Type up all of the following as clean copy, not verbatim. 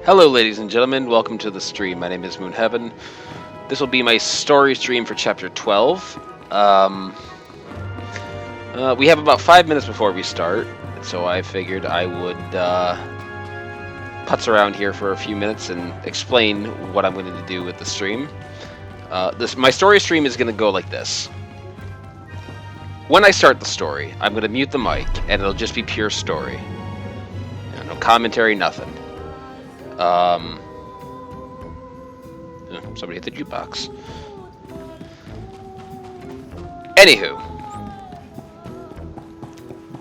Hello, ladies and gentlemen. Welcome to the stream. My name is Moonheaven. This will be my story stream for Chapter 12. We have about 5 minutes before we start, so I figured I would putz around here for a few minutes and explain what I'm going to do with the stream. My story stream is going to go like this. When I start the story, I'm going to mute the mic, and it'll just be pure story. No commentary, nothing. Somebody hit the jukebox. Anywho,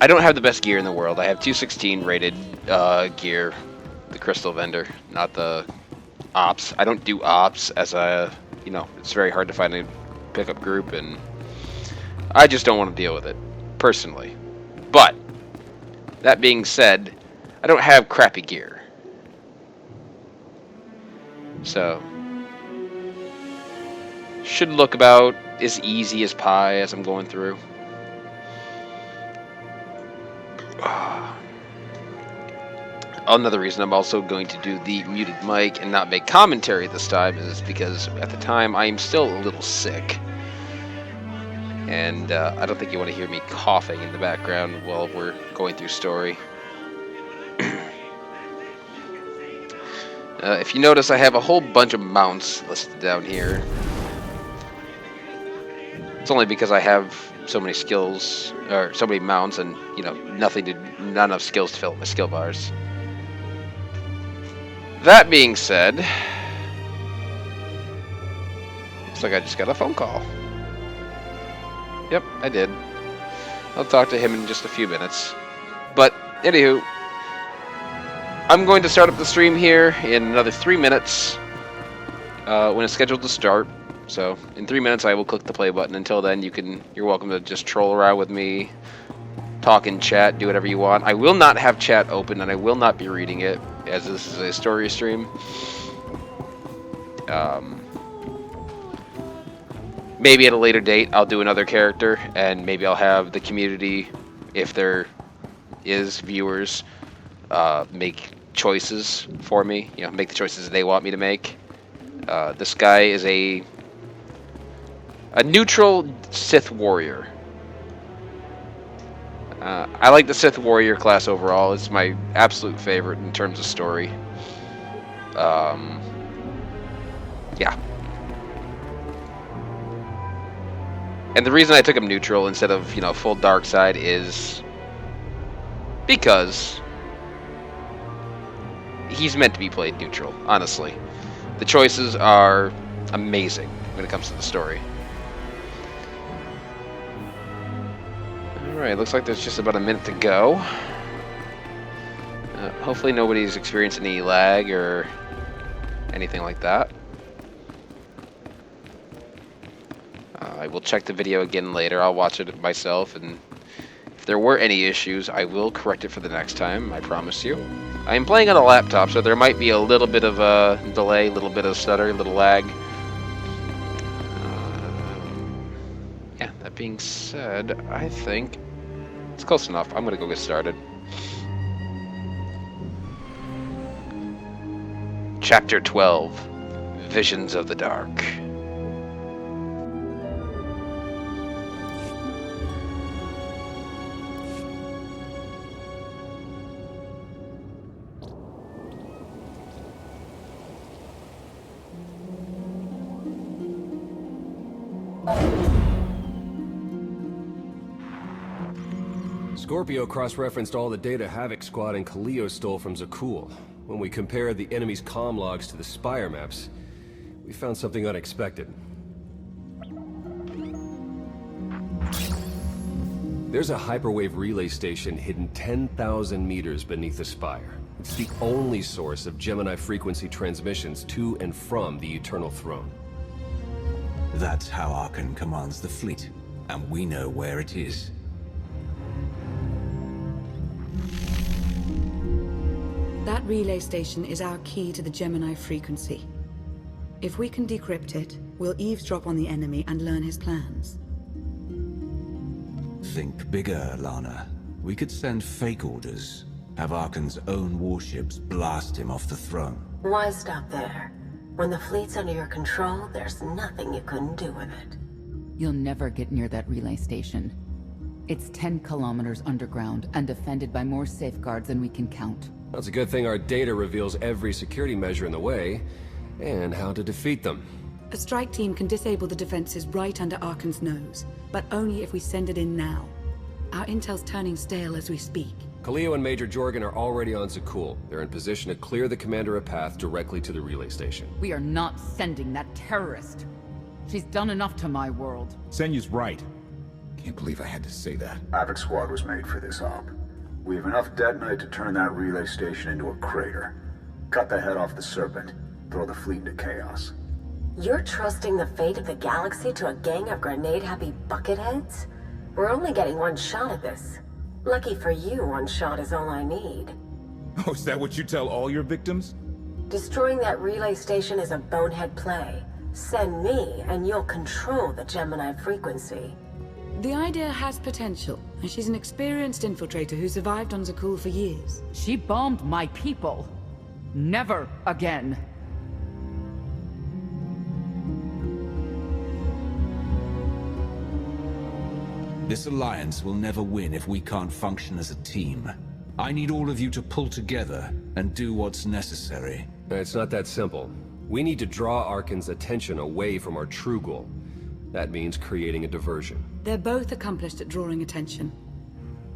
I don't have the best gear in the world. I have 216 rated gear, the crystal vendor, not the ops. I don't do ops as it's very hard to find a pickup group, and I just don't want to deal with it, personally. But, that being said, I don't have crappy gear. So, should look about as easy as pie as I'm going through. Another reason I'm also going to do the muted mic and not make commentary this time is because at the time I am still a little sick. And I don't think you want to hear me coughing in the background while we're going through story. If you notice, I have a whole bunch of mounts listed down here. It's only because I have so many skills, or so many mounts, and, not enough skills to fill up my skill bars. That being said, looks like I just got a phone call. Yep, I did. I'll talk to him in just a few minutes. But, anywho, I'm going to start up the stream here in another 3 minutes when it's scheduled to start. So, in 3 minutes I will click the play button. Until then, you're welcome to just troll around with me, talk in chat, do whatever you want. I will not have chat open, and I will not be reading it, as this is a story stream. Maybe at a later date I'll do another character, and maybe I'll have the community, if there is viewers, make choices for me. Make the choices they want me to make. This guy is a neutral Sith warrior. I like the Sith warrior class overall. It's my absolute favorite in terms of story. Yeah. And the reason I took him neutral instead of, full dark side is because he's meant to be played neutral, honestly. The choices are amazing when it comes to the story. Alright, looks like there's just about a minute to go. Hopefully nobody's experienced any lag or anything like that. I will check the video again later. I'll watch it myself, and if there were any issues, I will correct it for the next time, I promise you. I am playing on a laptop, so there might be a little bit of a delay, a little bit of stutter, a little lag. Yeah, that being said, I think it's close enough. I'm going to go get started. Chapter 12, Visions of the Dark. Scorpio cross-referenced all the data Havoc Squad and Kaleo stole from Zakul. When we compared the enemy's comm logs to the Spire maps, we found something unexpected. There's a hyperwave relay station hidden 10,000 meters beneath the Spire. It's the only source of Gemini frequency transmissions to and from the Eternal Throne. That's how Arkan commands the fleet, and we know where it is. That relay station is our key to the Gemini frequency. If we can decrypt it, we'll eavesdrop on the enemy and learn his plans. Think bigger, Lana. We could send fake orders, Have Arkan's own warships blast him off the throne. Why stop there? When the fleet's under your control, there's nothing you couldn't do with it. You'll never get near that relay station. It's 10 kilometers underground and defended by more safeguards than we can count. That's a good thing our data reveals every security measure in the way, and how to defeat them. A strike team can disable the defenses right under Arkan's nose, but only if we send it in now. Our intel's turning stale as we speak. Kaleo and Major Jorgen are already on Zakul. They're in position to clear the commander a path directly to the relay station. We are not sending that terrorist. She's done enough to my world. Senyu's right. Can't believe I had to say that. Havoc Squad was made for this op. We have enough detonite to turn that relay station into a crater. Cut the head off the Serpent. Throw the fleet into chaos. You're trusting the fate of the galaxy to a gang of grenade-happy bucketheads? We're only getting one shot at this. Lucky for you, one shot is all I need. Oh, is that what you tell all your victims? Destroying that relay station is a bonehead play. Send me, and you'll control the Gemini frequency. The idea has potential, and she's an experienced infiltrator who survived on Zakul for years. She bombed my people. Never again. This alliance will never win if we can't function as a team. I need all of you to pull together and do what's necessary. It's not that simple. We need to draw Arkan's attention away from our true goal. That means creating a diversion. They're both accomplished at drawing attention.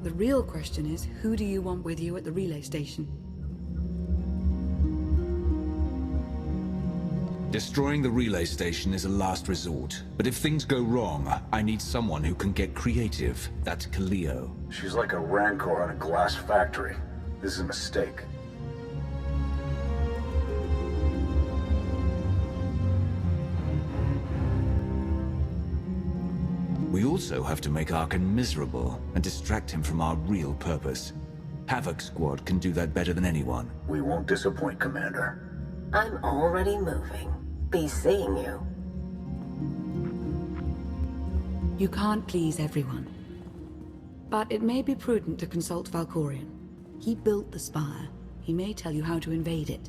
The real question is, who do you want with you at the relay station? Destroying the relay station is a last resort, but if things go wrong, I need someone who can get creative. That's Kaleo. She's like a rancor on a glass factory. This is a mistake. We also have to make Arkan miserable and distract him from our real purpose. Havoc Squad can do that better than anyone. We won't disappoint, Commander. I'm already moving. Be seeing you. You can't please everyone. But it may be prudent to consult Valkorion. He built the Spire. He may tell you how to invade it.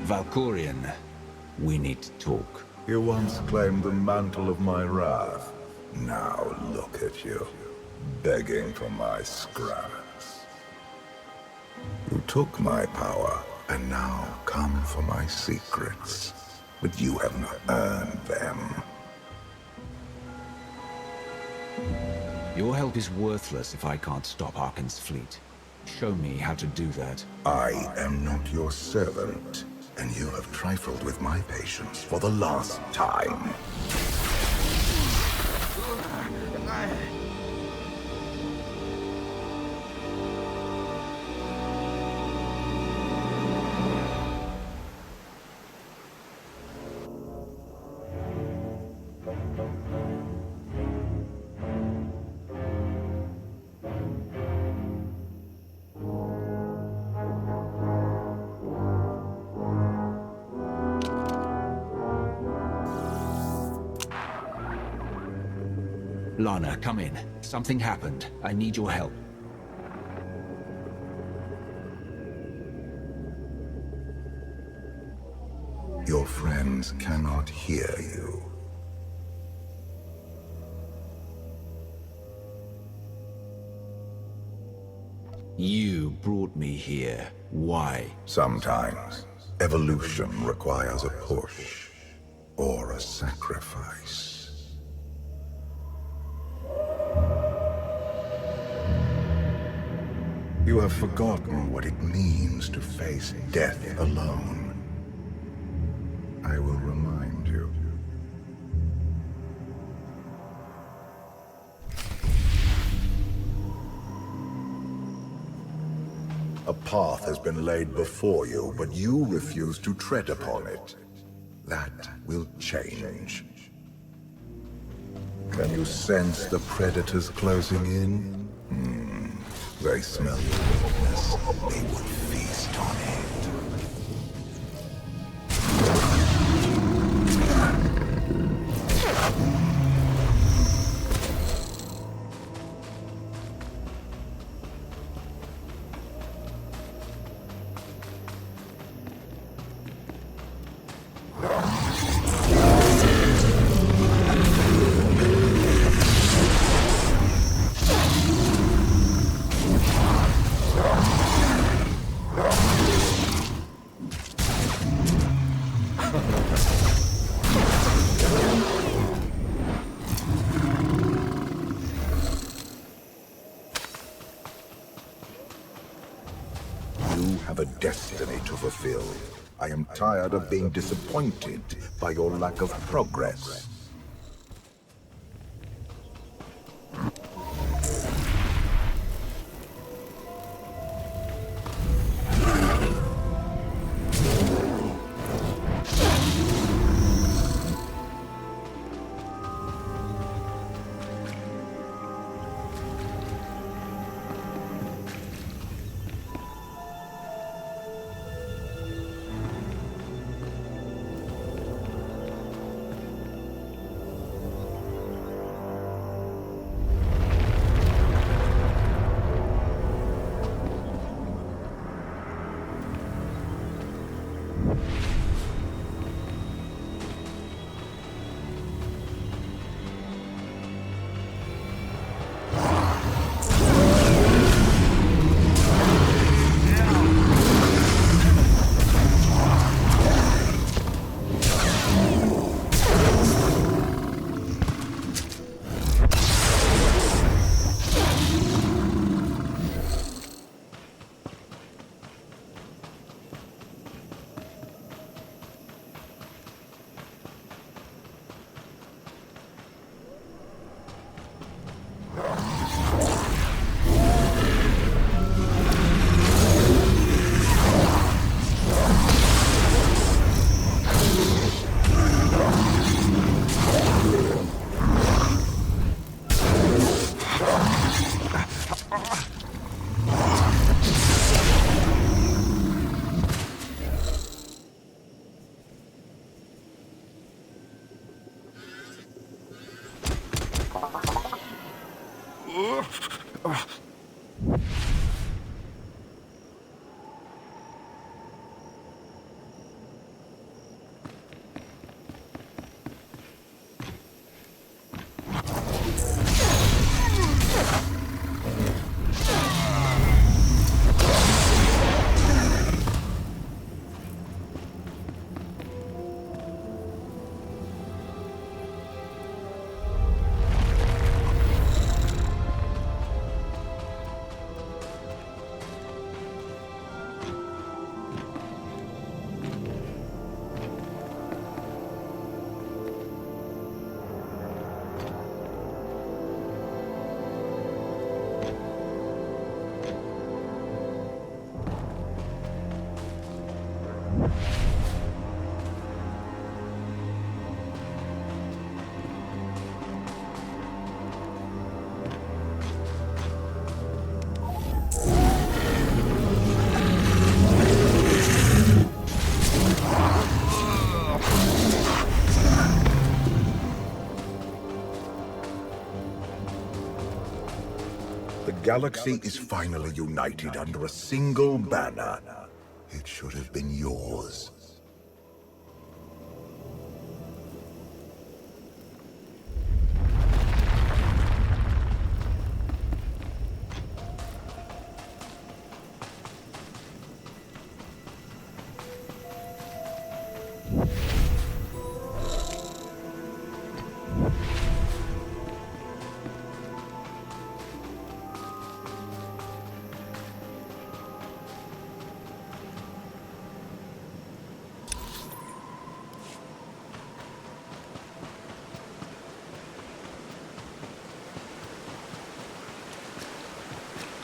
Valkorion, we need to talk. You once claimed the mantle of my wrath. Now look at you, begging for my scraps. You took my power, and now come for my secrets. But you have not earned them. Your help is worthless if I can't stop Arkan's fleet. Show me how to do that. I am not your servant, and you have trifled with my patience for the last time. Lana, come in. Something happened. I need your help. Your friends cannot hear you. You brought me here. Why? Sometimes, evolution requires a push, or a sacrifice. You have forgotten what it means to face death alone. I will remind you. A path has been laid before you, but you refuse to tread upon it. That will change. Can you sense the predators closing in? They smell your weakness. They will feast on it. You have a destiny to fulfill. I am tired of being disappointed by your lack of progress. The galaxy is finally united under a single banner. It should have been yours.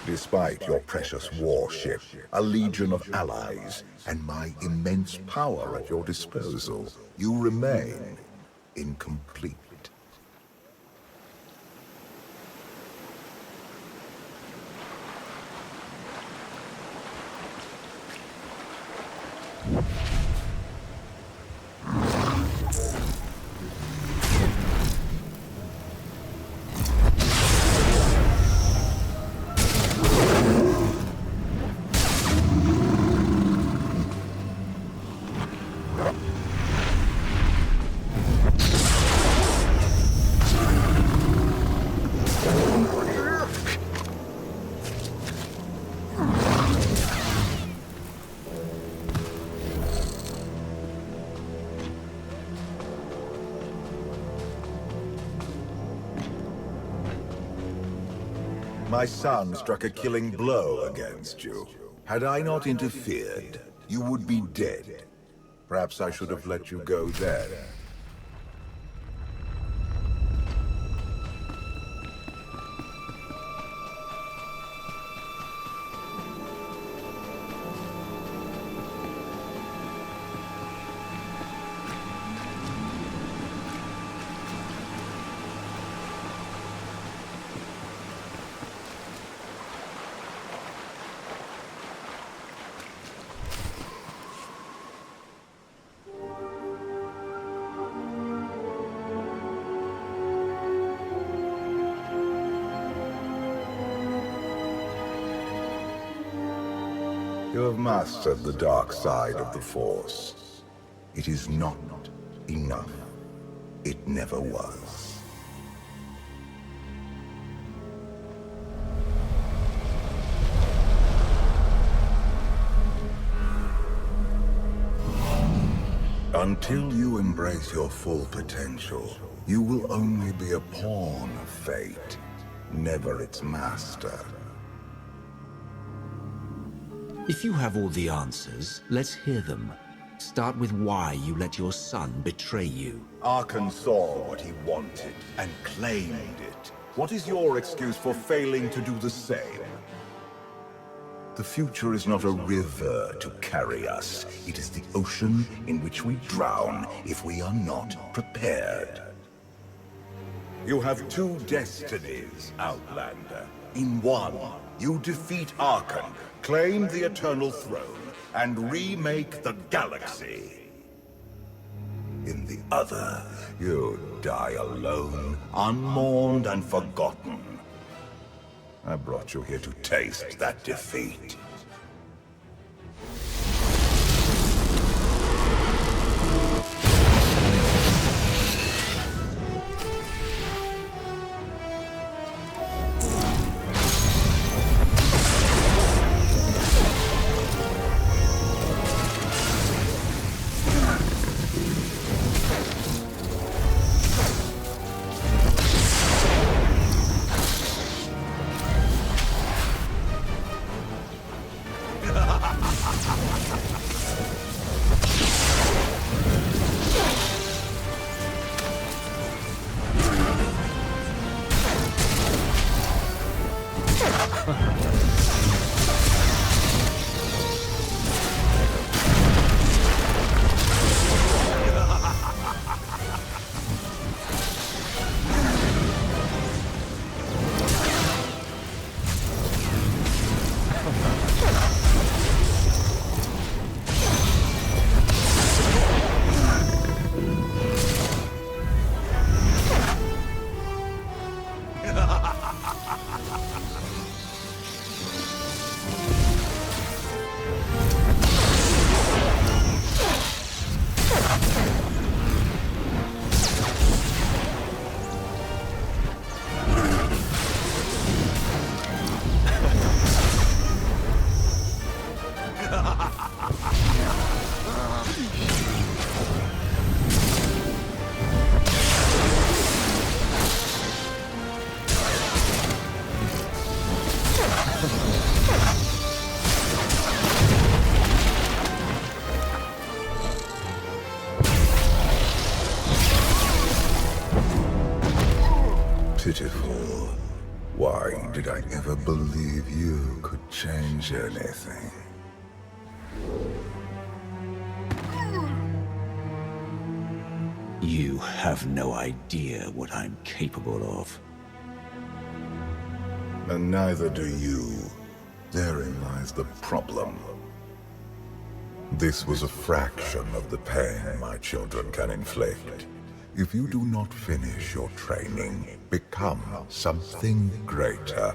Despite your precious warship, a legion of allies, and my immense power at your disposal, you remain incomplete. My son struck a killing blow against you. Had I not interfered, you would be dead. Perhaps I should have let you go then. You have mastered the dark side of the Force. It is not enough. It never was. Until you embrace your full potential, you will only be a pawn of fate, never its master. If you have all the answers, let's hear them. Start with why you let your son betray you. Arkan saw what he wanted and claimed it. What is your excuse for failing to do the same? The future is not a river to carry us. It is the ocean in which we drown if we are not prepared. You have two destinies, Outlander. In one, you defeat Arkan, claim the Eternal Throne, and remake the galaxy. In the other, you die alone, unmourned and forgotten. I brought you here to taste that defeat. pitiful. Why did I ever believe you could change anything? You have no idea what I'm capable of. And neither do you. Therein lies the problem. This was a fraction of the pain my children can inflict. If you do not finish your training, become something greater,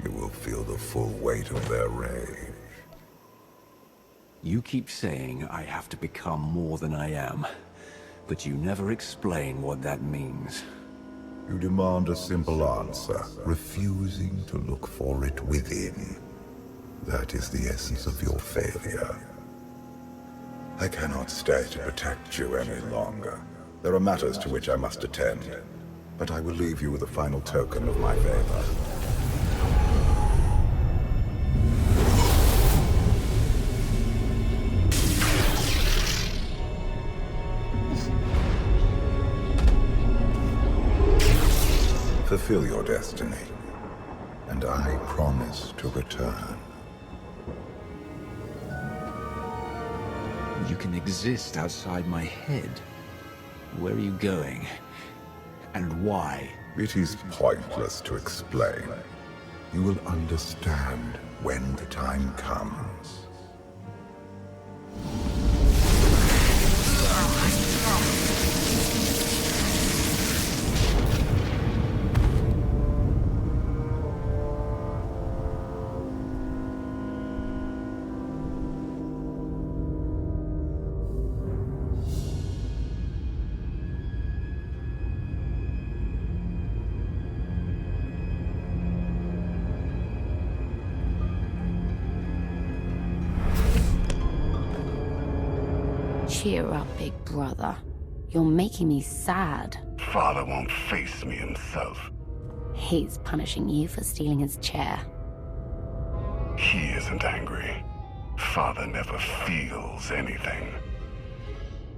you will feel the full weight of their rage. You keep saying I have to become more than I am, but you never explain what that means. You demand a simple answer, refusing to look for it within. That is the essence of your failure. I cannot stay to protect you any longer. There are matters to which I must attend, but I will leave you with a final token of my favor. Fulfill your destiny, and I promise to return. You can exist outside my head. Where are you going? And why? It is pointless to explain. You will understand when the time comes. Cheer up, big brother. You're making me sad. Father won't face me himself. He's punishing you for stealing his chair. He isn't angry. Father never feels anything.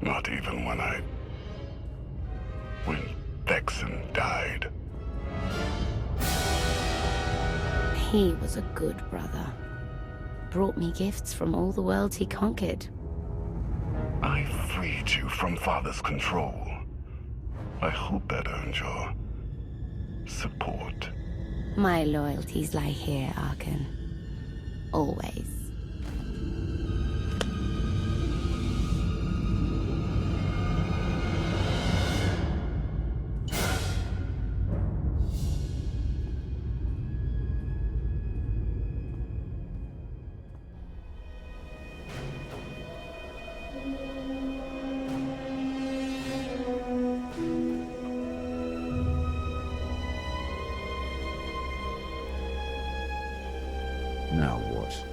Not even when Vexen died. He was a good brother. Brought me gifts from all the worlds he conquered. I freed you from Father's control. I hope that earned your support. My loyalties lie here, Arkan. Always. Now what?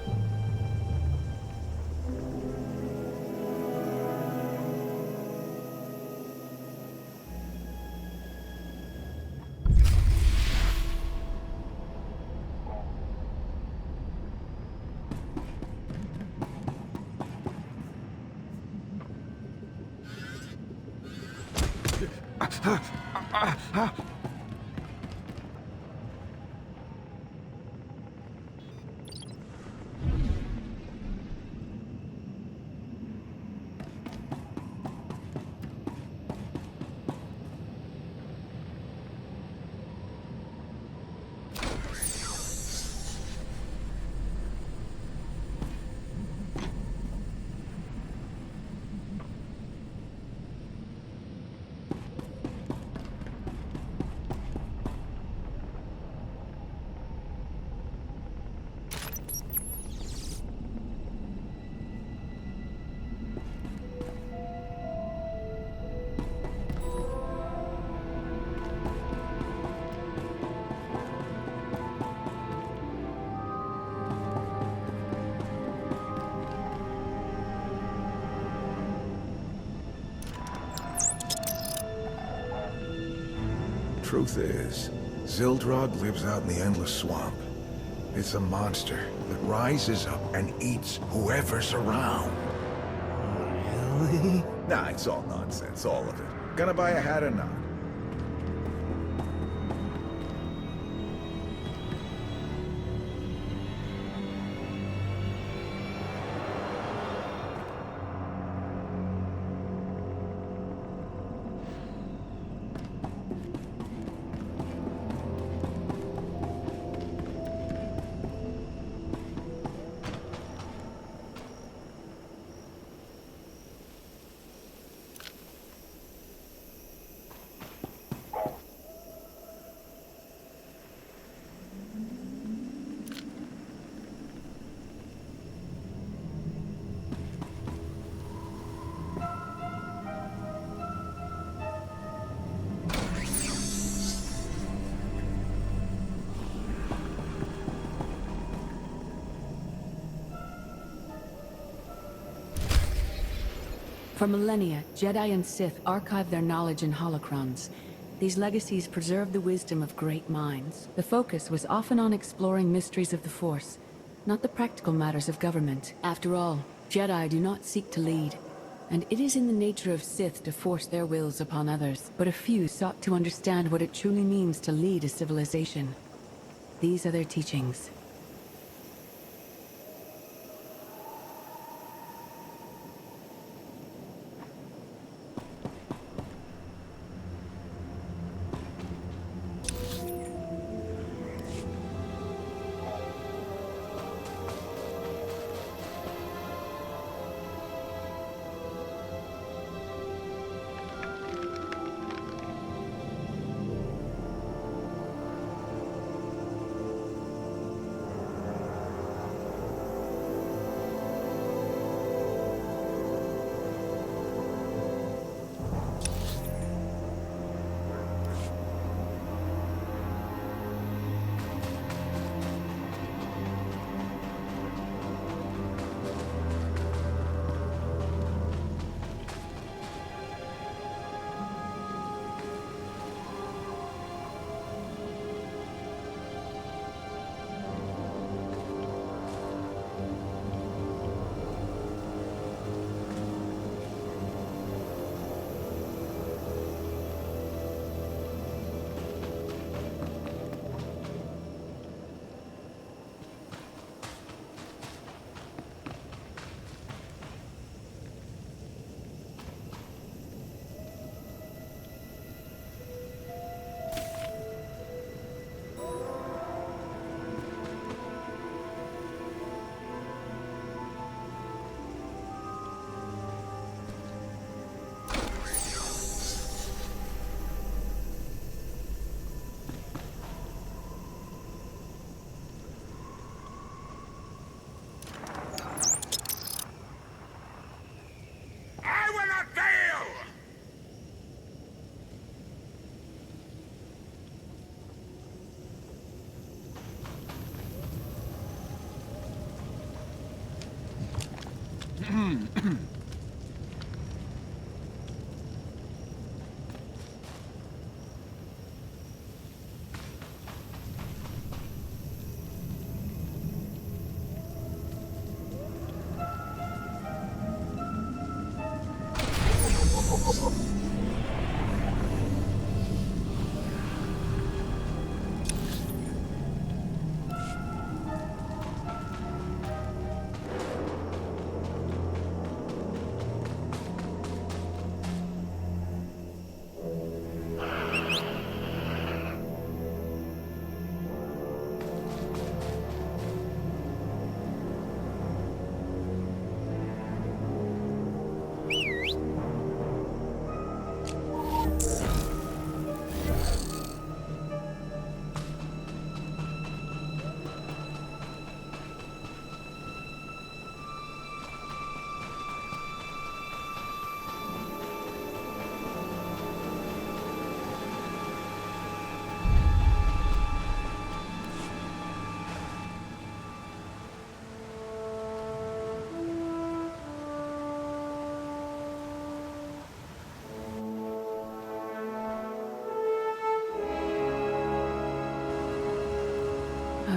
Truth is, Zildrod lives out in the Endless Swamp. It's a monster that rises up and eats whoever's around. Really? Nah, it's all nonsense, all of it. Gonna buy a hat or not? For millennia, Jedi and Sith archived their knowledge in holocrons. These legacies preserve the wisdom of great minds. The focus was often on exploring mysteries of the Force, not the practical matters of government. After all, Jedi do not seek to lead, and it is in the nature of Sith to force their wills upon others. But a few sought to understand what it truly means to lead a civilization. These are their teachings.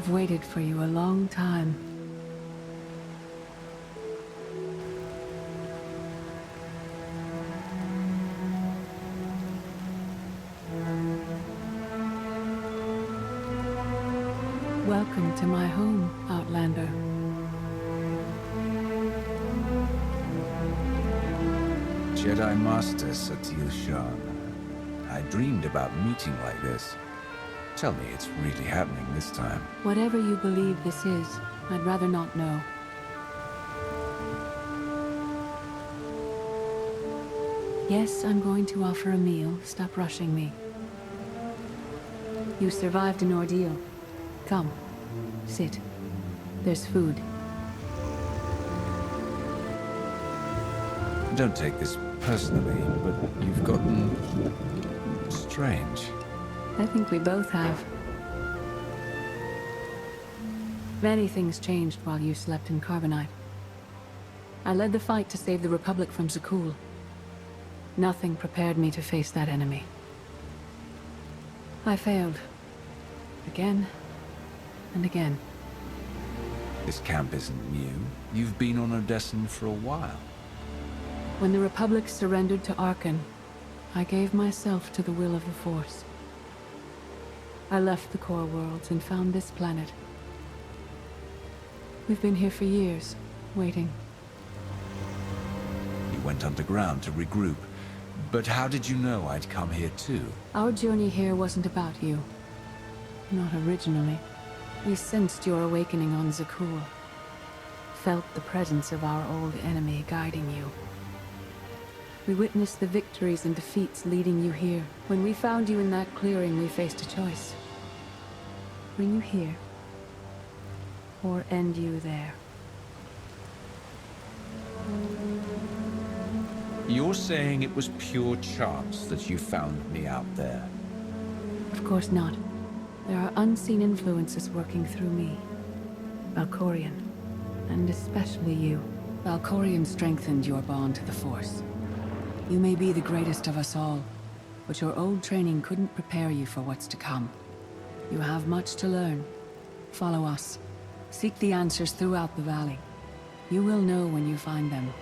I've waited for you a long time. Welcome to my home, Outlander. Jedi Master Satil Shan. I dreamed about meeting like this. Tell me it's really happening this time. Whatever you believe this is, I'd rather not know. Yes, I'm going to offer a meal. Stop rushing me. You survived an ordeal. Come, sit. There's food. Don't take this personally, but you've gotten strange. I think we both have. Many things changed while you slept in Carbonite. I led the fight to save the Republic from Zakul. Nothing prepared me to face that enemy. I failed. Again and again. This camp isn't new. You've been on Odessen for a while. When the Republic surrendered to Arkan, I gave myself to the will of the Force. I left the core worlds and found this planet. We've been here for years, waiting. You went underground to regroup. But how did you know I'd come here too? Our journey here wasn't about you. Not originally. We sensed your awakening on Zakul. Felt the presence of our old enemy guiding you. We witnessed the victories and defeats leading you here. When we found you in that clearing, we faced a choice. Bring you here, or end you there. You're saying it was pure chance that you found me out there? Of course not. There are unseen influences working through me. Valkorion, and especially you. Valkorion strengthened your bond to the Force. You may be the greatest of us all, but your old training couldn't prepare you for what's to come. You have much to learn. Follow us. Seek the answers throughout the valley. You will know when you find them.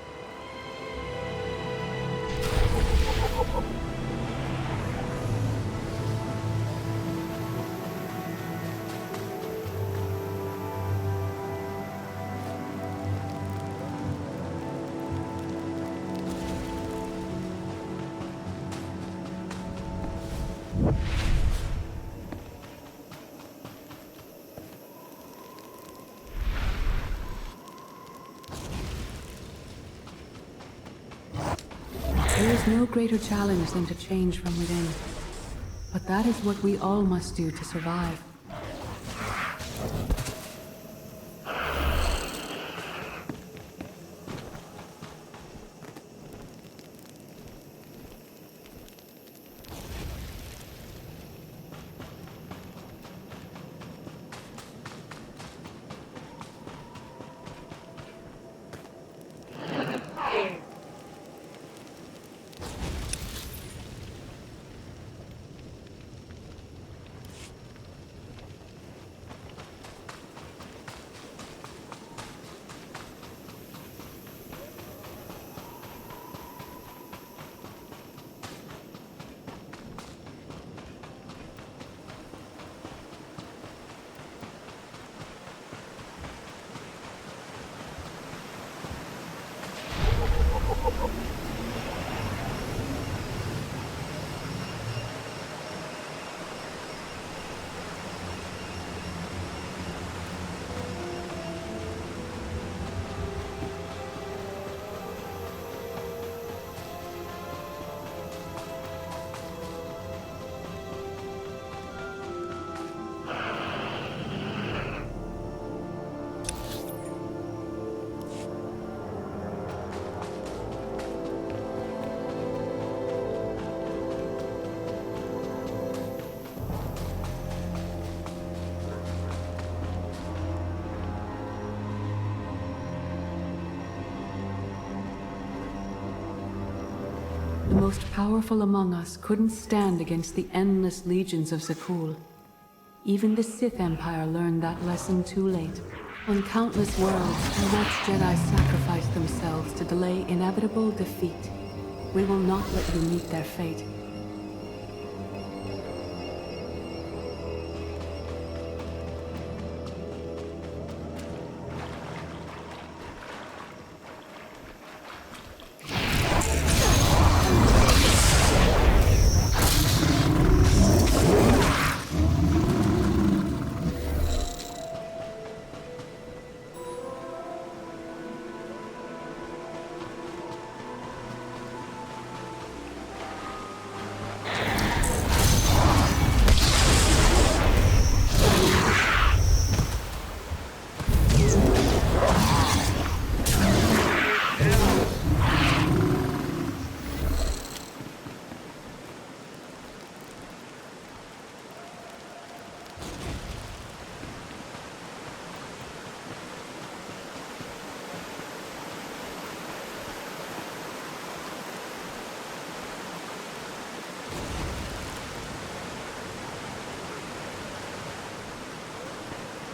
There is no greater challenge than to change from within. But that is what we all must do to survive. The most powerful among us couldn't stand against the endless legions of Zakul. Even the Sith Empire learned that lesson too late. On countless worlds, I watched Jedi sacrifice themselves to delay inevitable defeat. We will not let you meet their fate.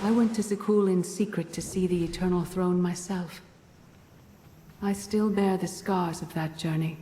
I went to Zakul in secret to see the Eternal Throne myself. I still bear the scars of that journey.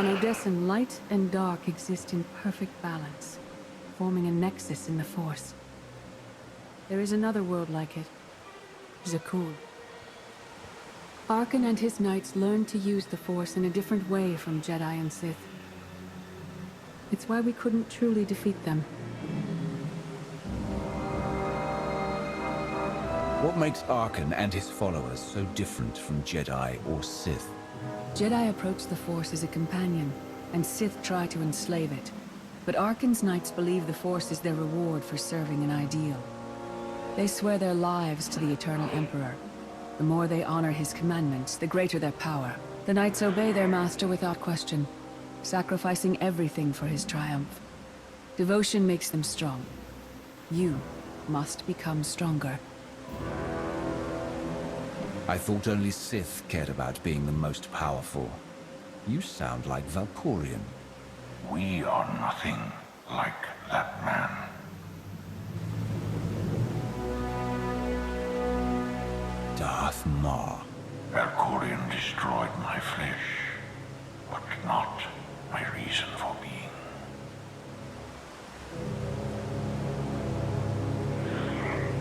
On Odessen, light and dark exist in perfect balance, forming a nexus in the Force. There is another world like it, Zakul. Arkan and his knights learned to use the Force in a different way from Jedi and Sith. It's why we couldn't truly defeat them. What makes Arkan and his followers so different from Jedi or Sith? Jedi approach the Force as a companion, and Sith try to enslave it. But Arkan's knights believe the Force is their reward for serving an ideal. They swear their lives to the Eternal Emperor. The more they honor his commandments, the greater their power. The knights obey their master without question, sacrificing everything for his triumph. Devotion makes them strong. You must become stronger. I thought only Sith cared about being the most powerful. You sound like Valkorian. We are nothing like that man. Darth Maul. Valkorian destroyed my flesh, but not my reason for being.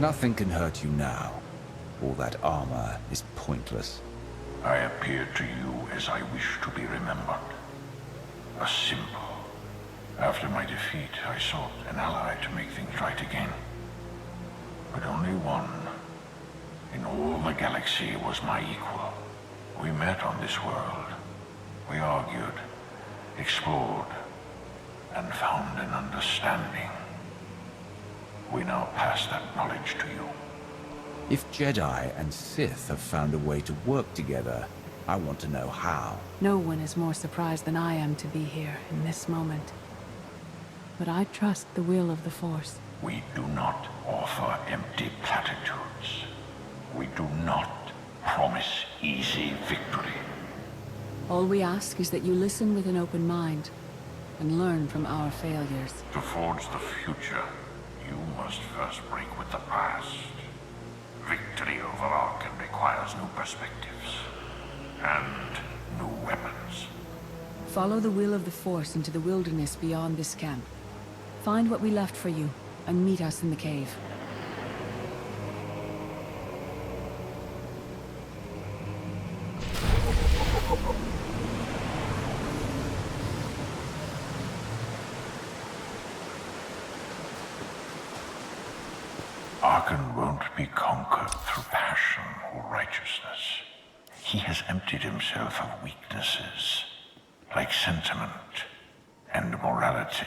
Nothing can hurt you now. All that armor is pointless. I appeared to you as I wish to be remembered. A symbol. After my defeat, I sought an ally to make things right again. But only one in all the galaxy was my equal. We met on this world. We argued, explored, and found an understanding. We now pass that knowledge to you. If Jedi and Sith have found a way to work together, I want to know how. No one is more surprised than I am to be here in this moment. But I trust the will of the Force. We do not offer empty platitudes. We do not promise easy victory. All we ask is that you listen with an open mind and learn from our failures. To forge the future, you must first break with the past. Victory over Arkham requires new perspectives and new weapons. Follow the will of the Force into the wilderness beyond this camp. Find what we left for you, and meet us in the cave. Arkham won't be conquered through passion or righteousness. He has emptied himself of weaknesses, like sentiment and morality.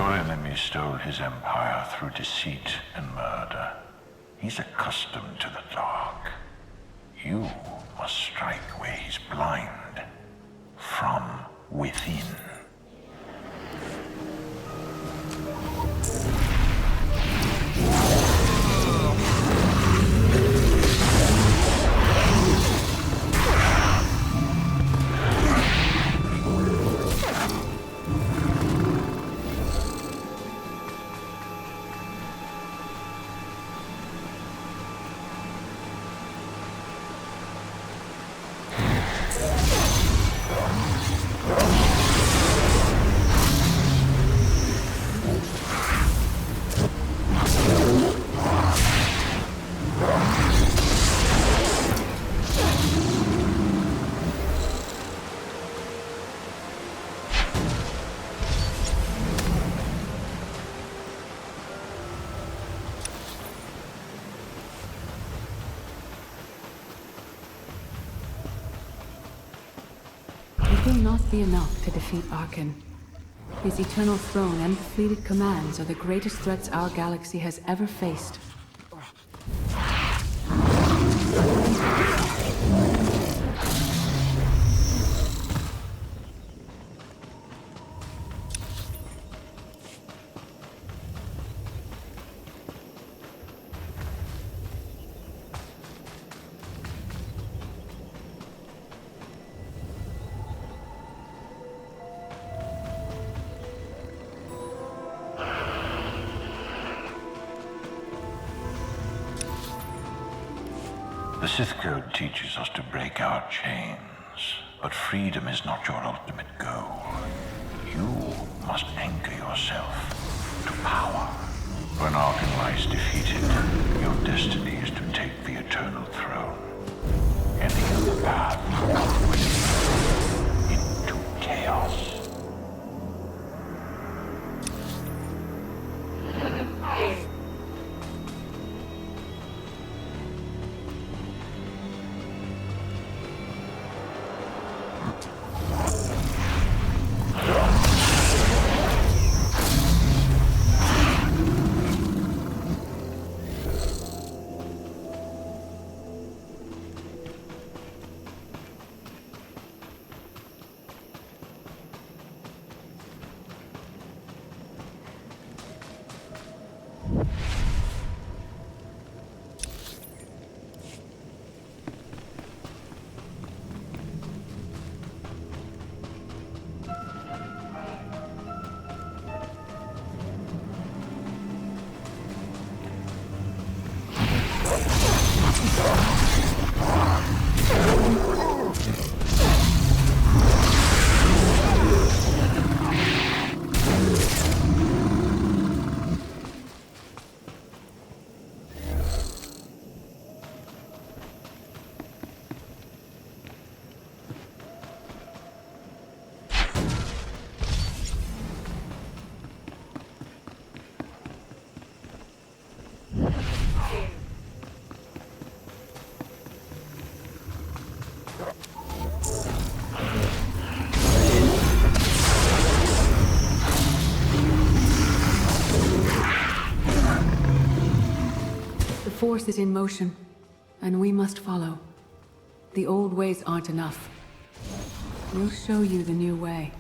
Your enemy stole his empire through deceit and murder. He's accustomed to the dark. You must strike where he's blind. From within. It will not be enough to defeat Arkan. His eternal throne and fleeted commands are the greatest threats our galaxy has ever faced. The Sith Code teaches us to break our chains, but freedom is not your ultimate goal. You must anchor yourself to power. When Arkan lies defeated, your destiny is to take the eternal throne. Any other path will lead into chaos. The Force is in motion, and we must follow. The old ways aren't enough. We'll show you the new way.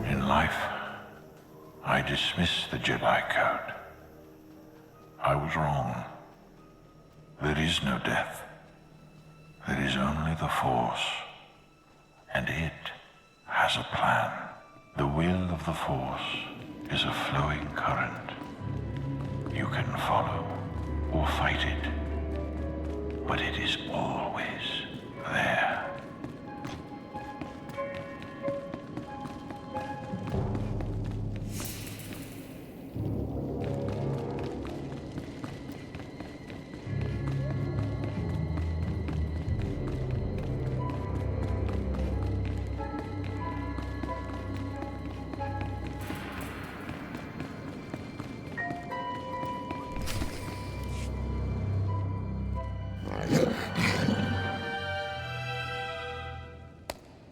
In life, I dismiss the Jedi Code. I was wrong. There is no death. There is only the Force. And it has a plan. The will of the Force is a flowing current. You can follow or fight it, but it is always there.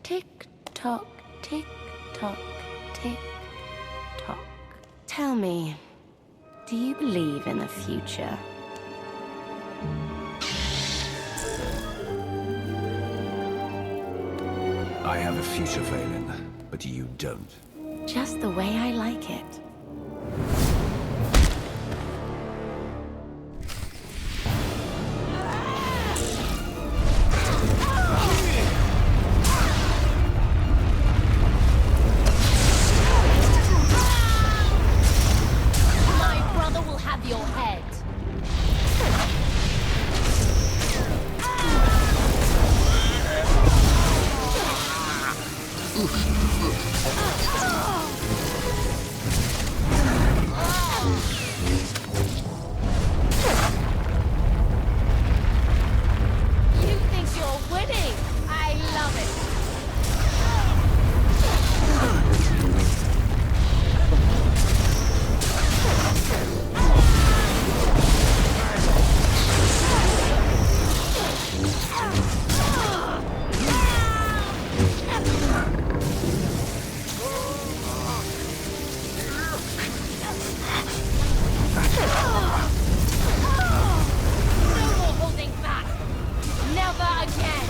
Tick tock, tick tock, tick tock. Tell me, do you believe in the future? I have a future, Valen, but you don't. Just the way I like it. My brother will have your head. You think you're winning? I love it. No more holding back. Never again.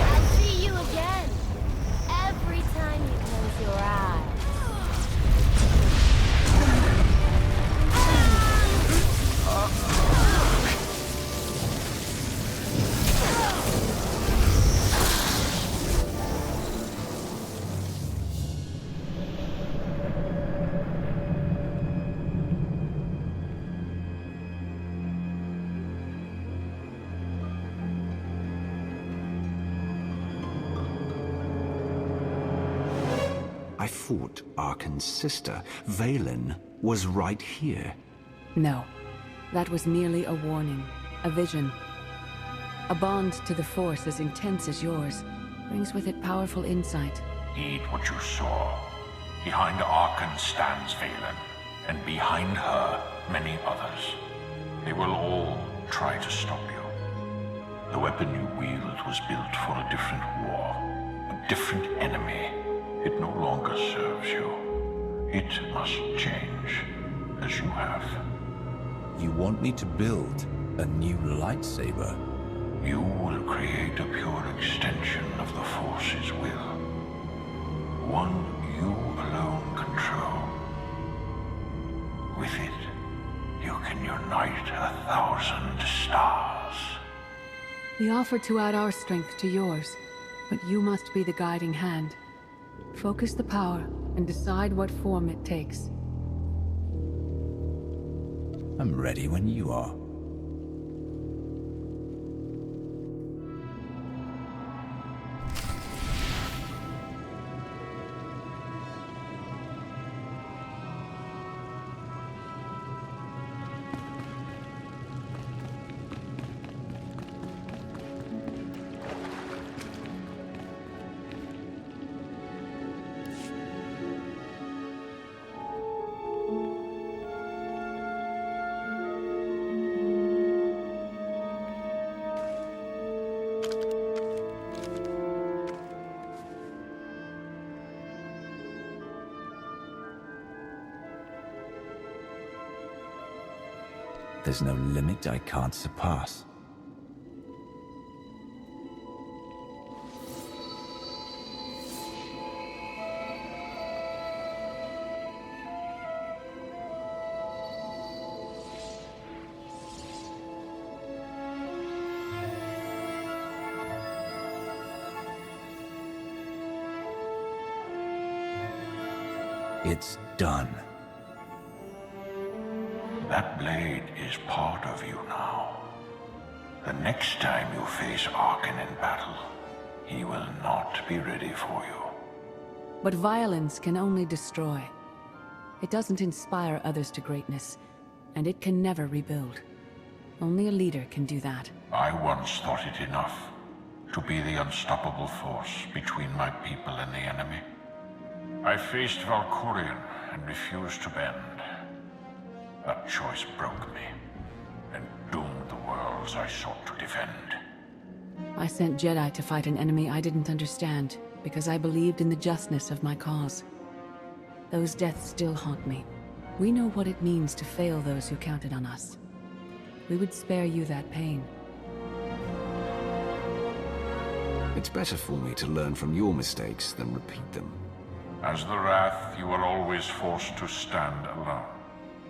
I'll see you again. Every time you close your eyes. I thought Arkan's sister, Valen, was right here. No, that was merely a warning, a vision. A bond to the Force as intense as yours brings with it powerful insight. Heed what you saw. Behind Arkan stands Valen, and behind her, many others. They will all try to stop you. The weapon you wield was built for a different war, a different enemy. It no longer serves you. It must change, as you have. You want me to build a new lightsaber? You will create a pure extension of the Force's will. One you alone control. With it, you can unite 1,000 stars. We offer to add our strength to yours, but you must be the guiding hand. Focus the power and decide what form it takes. I'm ready when you are. There's no limit I can't surpass. It's done. That blade is part of you now. The next time you face Arkan in battle, he will not be ready for you. But violence can only destroy. It doesn't inspire others to greatness, and it can never rebuild. Only a leader can do that. I once thought it enough to be the unstoppable force between my people and the enemy. I faced Valkyrian and refused to bend. That choice broke me and doomed the worlds I sought to defend. I sent Jedi to fight an enemy I didn't understand, because I believed in the justness of my cause. Those deaths still haunt me. We know what it means to fail those who counted on us. We would spare you that pain. It's better for me to learn from your mistakes than repeat them. As the Wrath, you are always forced to stand alone.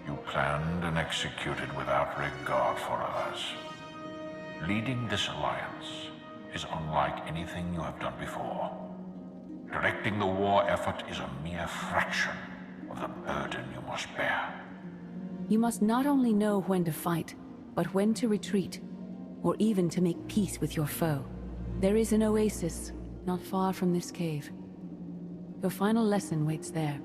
You planned and executed without regard for others. Leading this alliance is unlike anything you have done before. Directing the war effort is a mere fraction of the burden you must bear. You must not only know when to fight, but when to retreat, or even to make peace with your foe. There is an oasis not far from this cave. Your final lesson waits there.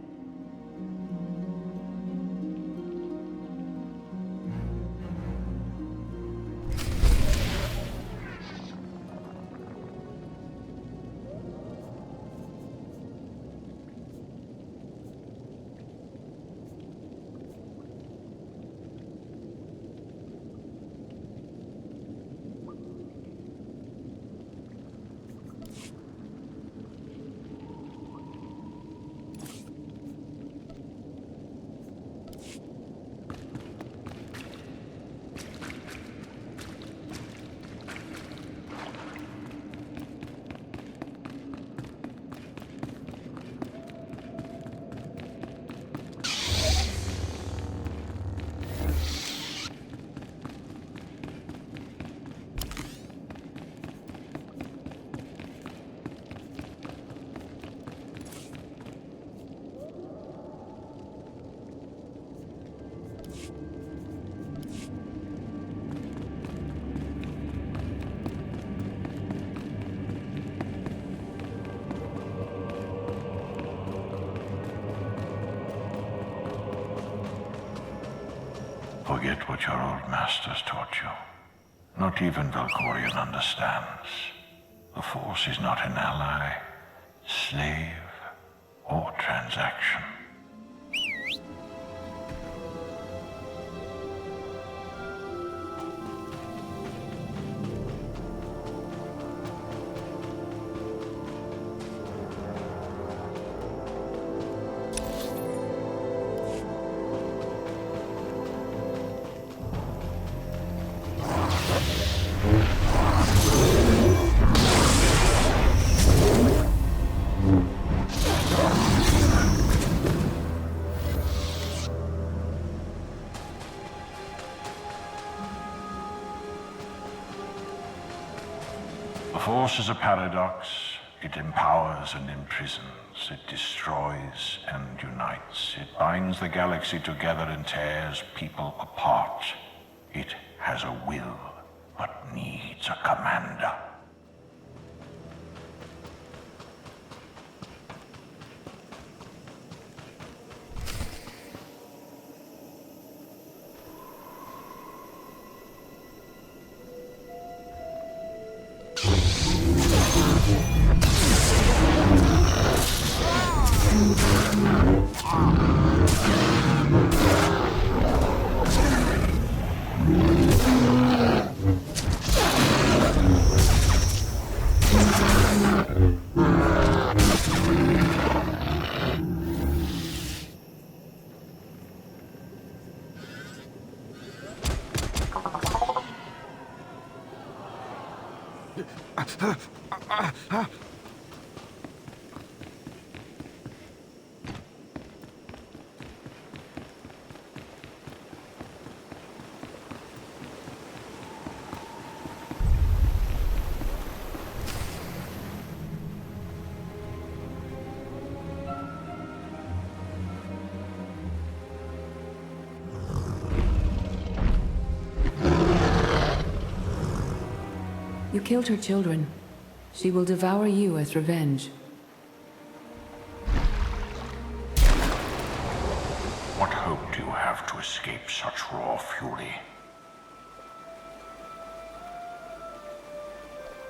Forget what your old masters taught you. Not even Valkyrian understands. The Force is not an ally, slave, or transaction. The Force is a paradox. It empowers and imprisons. It destroys and unites. It binds the galaxy together and tears people apart. It has a will, but needs a commander. You killed her children. She will devour you as revenge. What hope do you have to escape such raw fury?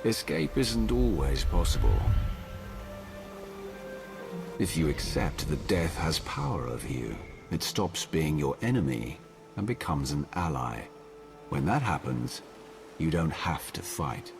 Escape isn't always possible. If you accept that death has power over you, it stops being your enemy and becomes an ally. When that happens, you don't have to fight.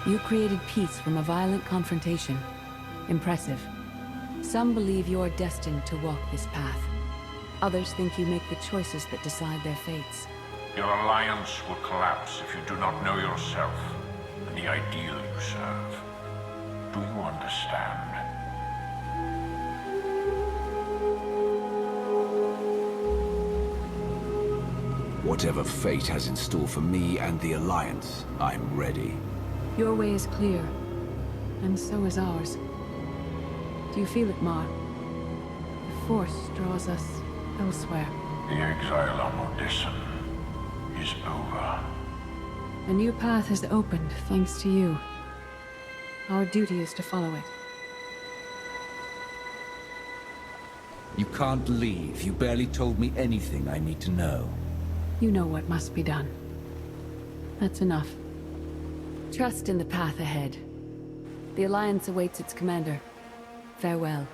You created peace from a violent confrontation. Impressive. Some believe you are destined to walk this path. Others think you make the choices that decide their fates. Your alliance will collapse if you do not know yourself and the ideal you serve. Do you understand? Whatever fate has in store for me and the Alliance, I'm ready. Your way is clear, and so is ours. Do you feel it, Mar? The Force draws us elsewhere. The exile on Odysseum is over. A new path has opened, thanks to you. Our duty is to follow it. You can't leave. You barely told me anything I need to know. You know what must be done. That's enough. Trust in the path ahead. The Alliance awaits its commander. Farewell.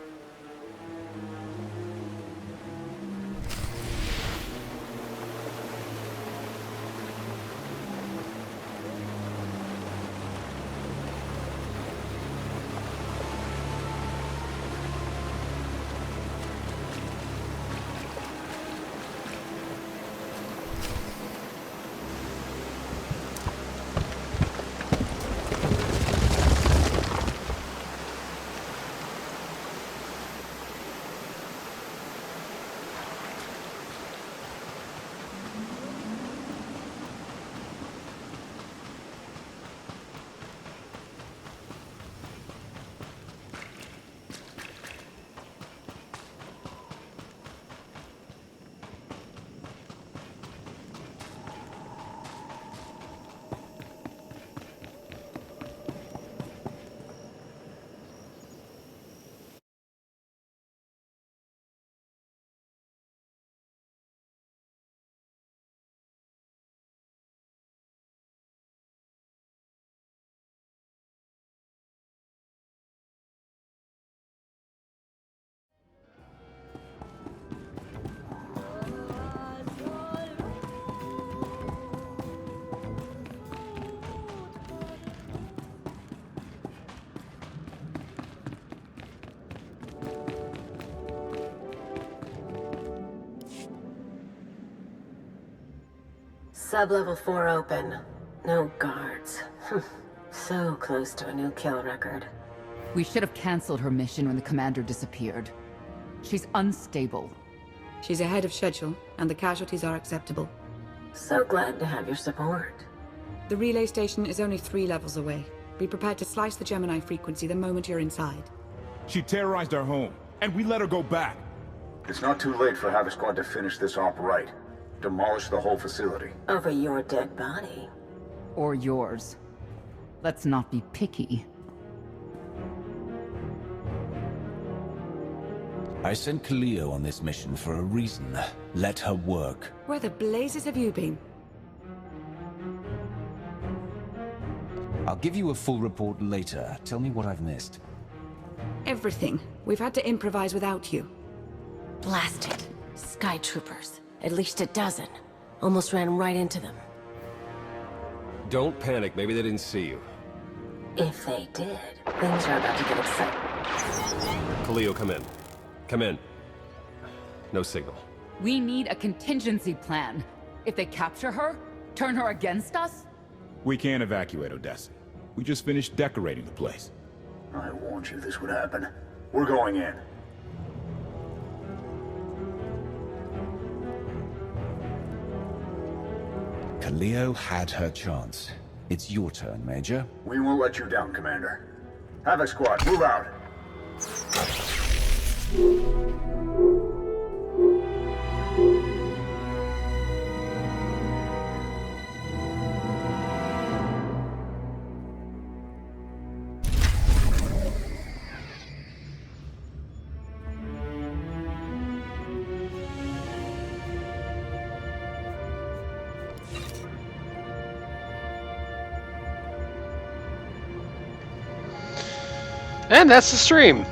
Sub-level 4 open. No guards. So close to a new kill record. We should have cancelled her mission when the commander disappeared. She's unstable. She's ahead of schedule, and the casualties are acceptable. So glad to have your support. The relay station is only 3 levels away. Be prepared to slice the Gemini frequency the moment you're inside. She terrorized our home, and we let her go back. It's not too late for Havoc Squad to finish this op right. Demolish the whole facility. Over your dead body. Or yours. Let's not be picky. I sent Cleo on this mission for a reason. Let her work. Where the blazes have you been? I'll give you a full report later. Tell me what I've missed. Everything. We've had to improvise without you. Blasted. Sky troopers. At least a dozen. Almost ran right into them. Don't panic, maybe they didn't see you. If they did, things are about to get exciting. Khalil, come in. Come in. No signal. We need a contingency plan. If they capture her, turn her against us? We can't evacuate Odessa. We just finished decorating the place. I warned you this would happen. We're going in. Kaleo had her chance. It's your turn, Major. We won't let you down, Commander. Havoc Squad, move out! And that's the stream.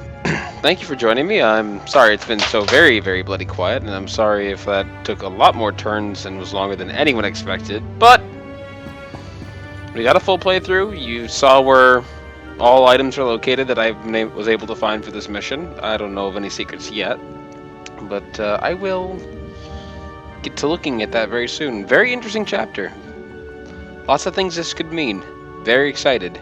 Thank you for joining me. I'm sorry it's been so very, very bloody quiet, and I'm sorry if that took a lot more turns and was longer than anyone expected, but we got a full playthrough. You saw where all items are located that I was able to find for this mission. I don't know of any secrets yet, but I will get to looking at that very soon. Very interesting chapter. Lots of things this could mean. Very excited.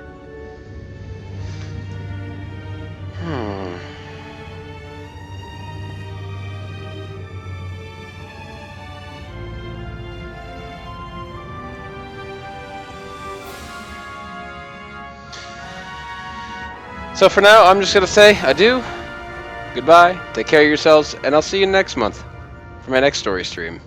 So for now, I'm just going to say adieu, goodbye, take care of yourselves, and I'll see you next month for my next story stream.